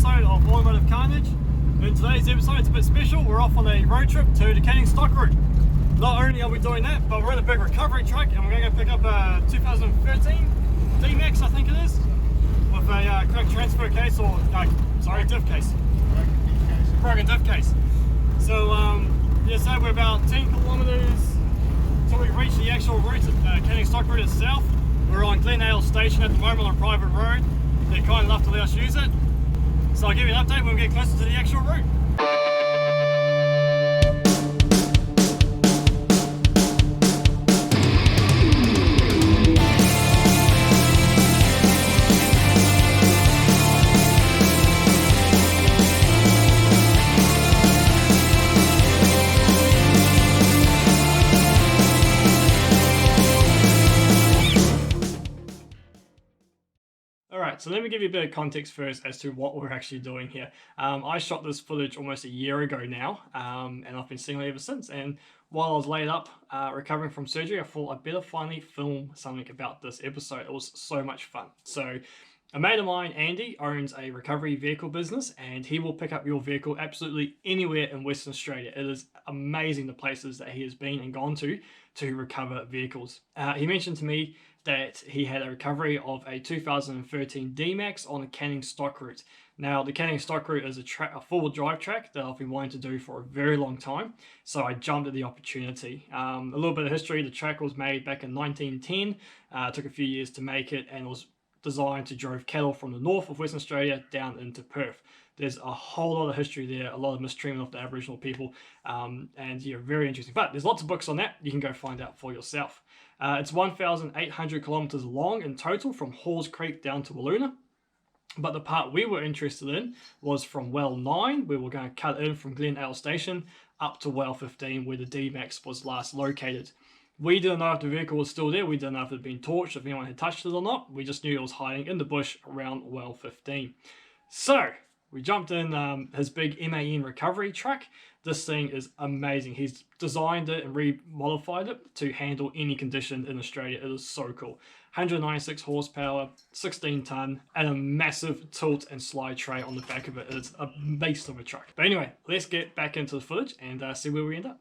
episode of Automotive Carnage. In today's episode, it's a bit special. We're off on a road trip to the Canning stock route. Not only are we doing that, but we're in a big recovery truck and we're going to go pick up a 2013 D-Max, I think it is, with a cracked transfer case, or diff case. Broken diff case. So yeah, so we're about 10 kilometers until we reach the actual route, Canning stock route itself. We're on M.A.N station at the moment on a private road. They're kind enough to let us use it. So I'll give you an update when we get closer to the actual route. So let me give you a bit of context first as to what we're actually doing here. I shot this footage almost a year ago now, and I've been seeing it ever since. And while I was laid up recovering from surgery, I thought I'd better finally film something about this episode. It was so much fun. So a mate of mine, Andy, owns a recovery vehicle business, and he will pick up your vehicle absolutely anywhere in Western Australia. It is amazing the places that he has been and gone to recover vehicles. He mentioned to me that he had a recovery of a 2013 D-Max on a Canning stock route. Now, the Canning stock route is a four-wheel drive track that I've been wanting to do for a very long time, so I jumped at the opportunity. A little bit of history: the track was made back in 1910, took a few years to make it, and was designed to drive cattle from the north of Western Australia down into Perth. There's a whole lot of history there, a lot of mistreatment of the Aboriginal people, and yeah, very interesting. But there's lots of books on that. You can go find out for yourself. It's 1,800 kilometers long in total from Halls Creek down to Wiluna. But the part we were interested in was from well 9, where we're going to cut in from M.A.N station up to well 15, where the D-Max was last located. We didn't know if the vehicle was still there. We didn't know if it had been torched, if anyone had touched it or not. We just knew it was hiding in the bush around well 15. So we jumped in his big M.A.N recovery truck. This thing is amazing. He's designed it and remodified it to handle any condition in Australia. It is so cool. 196 horsepower, 16 ton, and a massive tilt and slide tray on the back of it. It's a beast of a truck. But anyway, let's get back into the footage and see where we end up.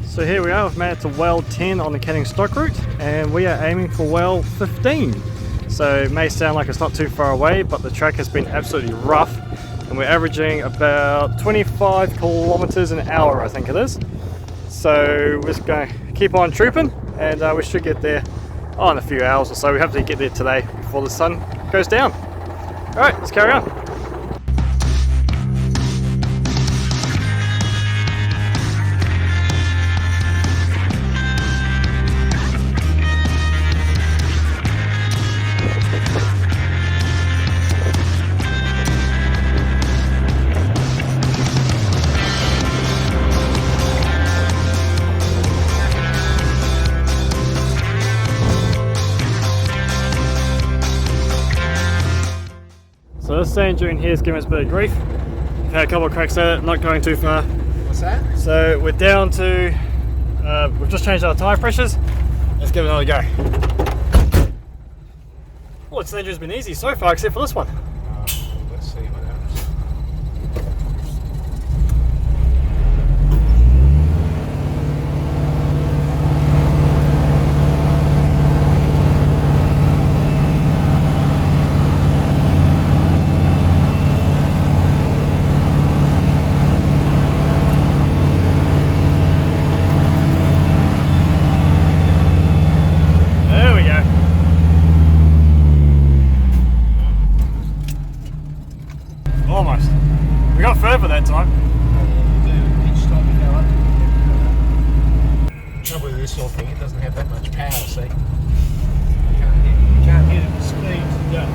So here we are, we've made it to well 10 on the Canning stock route, and we are aiming for well 15. So it may sound like it's not too far away, but the track has been absolutely rough, and we're averaging about 25 kilometers an hour, I think it is. So we're just going to keep on trooping, and we should get there in a few hours or so. We have to get there today before the sun goes down. Alright, let's carry on. So this sand dune here is giving us a bit of grief. We've had a couple of cracks at it, not going too far. What's that? So we're down to, we've just changed our tyre pressures. Let's give it another go. Well, it's just been easy so far, except for this one. Let's see what happens. There we go. Almost. We got further that time. You do each time you go up. Trouble with this sort of thing, it doesn't have that much power, see? You can't hit it with speed. Yeah.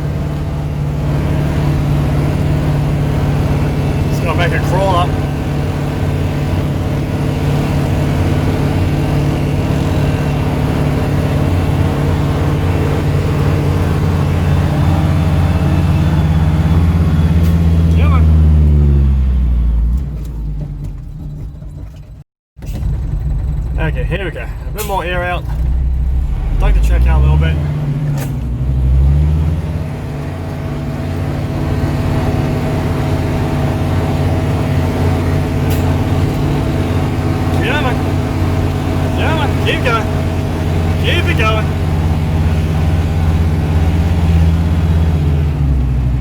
Just gotta make it crawl up. Yeah, man. Okay, here we go. A bit more air out. Like to check out a little bit. Yeah, man. Yeah, man. Keep going. Keep it going.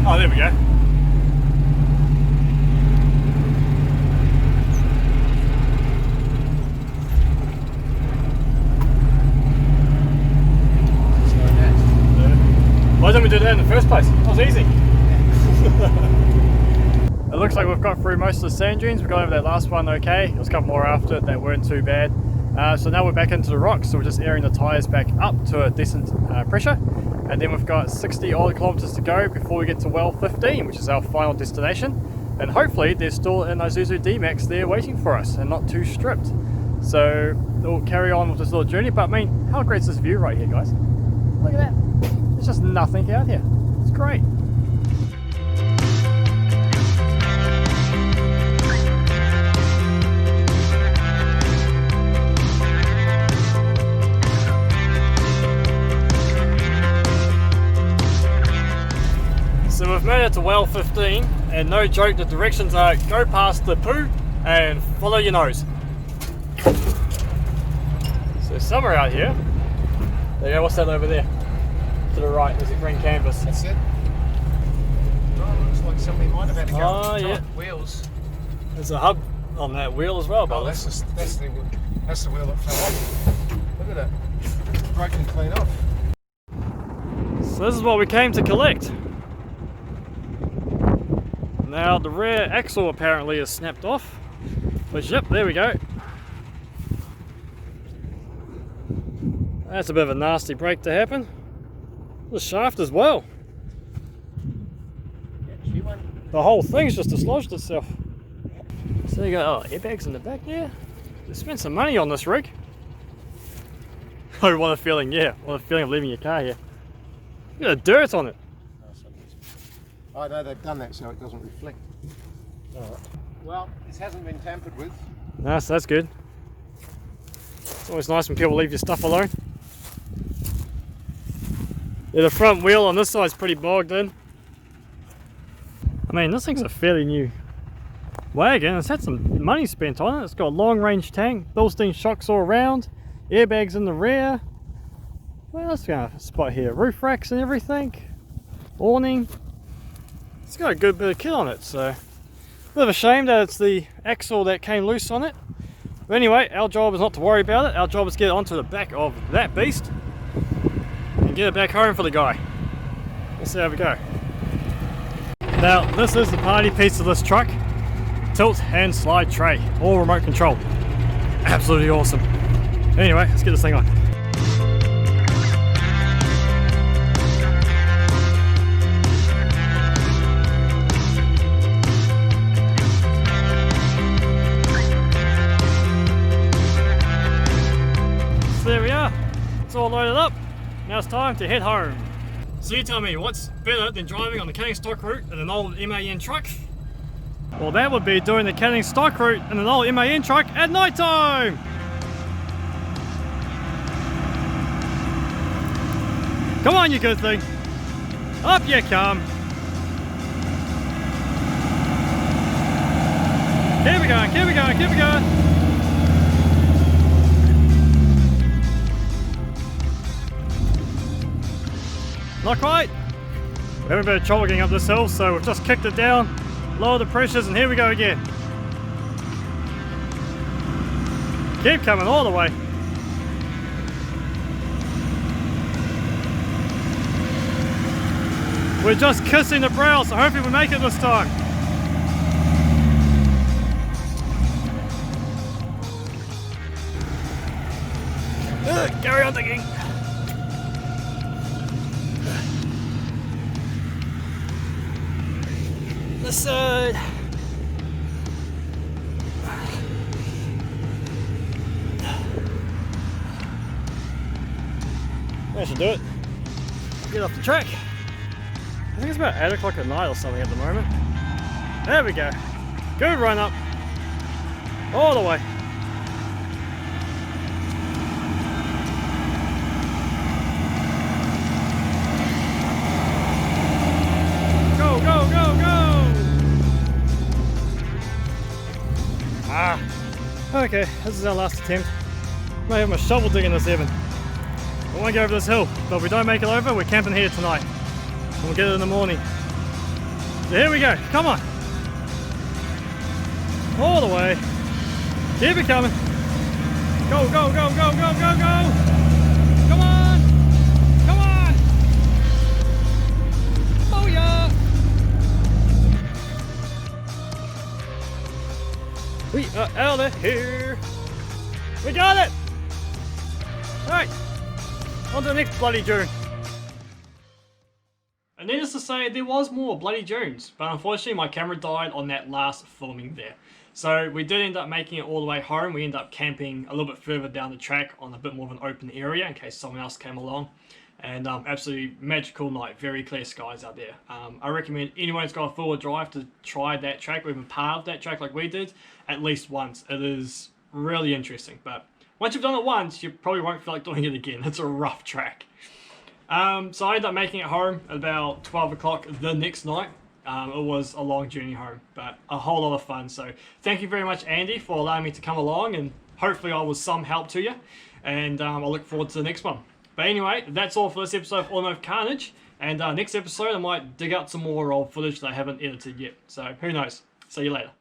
Oh, there we go. Why didn't we do that in the first place? That was easy. It looks like we've got through most of the sand dunes. We got over that last one okay. There was a couple more after it that weren't too bad. So now we're back into the rocks, so we're just airing the tyres back up to a decent pressure. And then we've got 60 odd kilometres to go before we get to well 15, which is our final destination. And hopefully there's still an Isuzu D-Max there waiting for us and not too stripped. So we'll carry on with this little journey. But I mean, how great is this view right here, guys? Look at that. There's just nothing out here. It's great. So we've made it to well 15, and no joke, the directions are go past the poo and follow your nose. So somewhere out here, there you go, what's that over there? To the right, there's a green canvas. That's it. Oh, looks like somebody might have had to go Oh, on the yeah. top wheels. There's a hub on that wheel as well, but Oh, that's the wheel that fell off. Look at it. Broken clean off. so this is what we came to collect. Now the rear axle apparently is snapped off, which yep, there we go. That's a bit of a nasty break to happen. The shaft as well. The whole thing's just dislodged itself. So you got airbags in the back there. They spent some money on this rig. Oh, what a feeling, yeah. What a feeling of leaving your car here. Look at the dirt on it. I know they've done that so it doesn't reflect. Alright. Well, this hasn't been tampered with. No, so that's good. It's always nice when people leave your stuff alone. Yeah, the front wheel on this side's pretty bogged in. I mean, this thing's a fairly new wagon. It's had some money spent on it. It's got a long range tank, Bilstein shocks all around, airbags in the rear. What else we got a spot here? Roof racks and everything. Awning. It's got a good bit of kit on it, so bit of a shame that it's the axle that came loose on it. But anyway, our job is not to worry about it. Our job is to get it onto the back of that beast and get it back home for the guy. We'll see how we go. Now, this is the party piece of this truck. Tilt and slide tray, all remote control. Absolutely awesome. Anyway, let's get this thing on. So there we are. It's all loaded up. Now it's time to head home. So you tell me, what's better than driving on the Canning stock route in an old M.A.N truck? Well, that would be doing the Canning stock route in an old M.A.N truck at night time. Come on, you good thing. Up you come. Keep it going, keep it going, keep it going. Not quite. We're having a bit of trouble getting up this hill, so we've just kicked it down, lowered the pressures, and here we go again. Keep coming all the way. We're just kissing the brow, so hopefully we make it this time. Carry on digging. This side. That should do it. Get off the track. I think it's about 8 o'clock at night or something at the moment. There we go. Good run up. All the way. Go, go, go, go! Ah. Okay, this is our last attempt. I might have my shovel digging this even. I want to go over this hill, but if we don't make it over, we're camping here tonight. And we'll get it in the morning. So here we go, come on. All the way. Keep it coming. Go, go, go, go, go, go, go. Come on. Come on. Oh yeah. We are out of here. We got it. All right. On to the next bloody dune. And needless to say, there was more bloody dunes, but unfortunately my camera died on that last filming there. So we did end up making it all the way home. We ended up camping a little bit further down the track on a bit more of an open area in case someone else came along. And absolutely magical night, very clear skies out there. I recommend anyone who's got a four-wheel drive to try that track or even part of that track like we did at least once. It is really interesting, but once you've done it once, you probably won't feel like doing it again. It's a rough track. So I ended up making it home at about 12 o'clock the next night. It was a long journey home, but a whole lot of fun. So thank you very much, Andy, for allowing me to come along, and hopefully I was some help to you. And I look forward to the next one. But anyway, that's all for this episode of Automotive Carnage. And next episode, I might dig out some more old footage that I haven't edited yet. So who knows? See you later.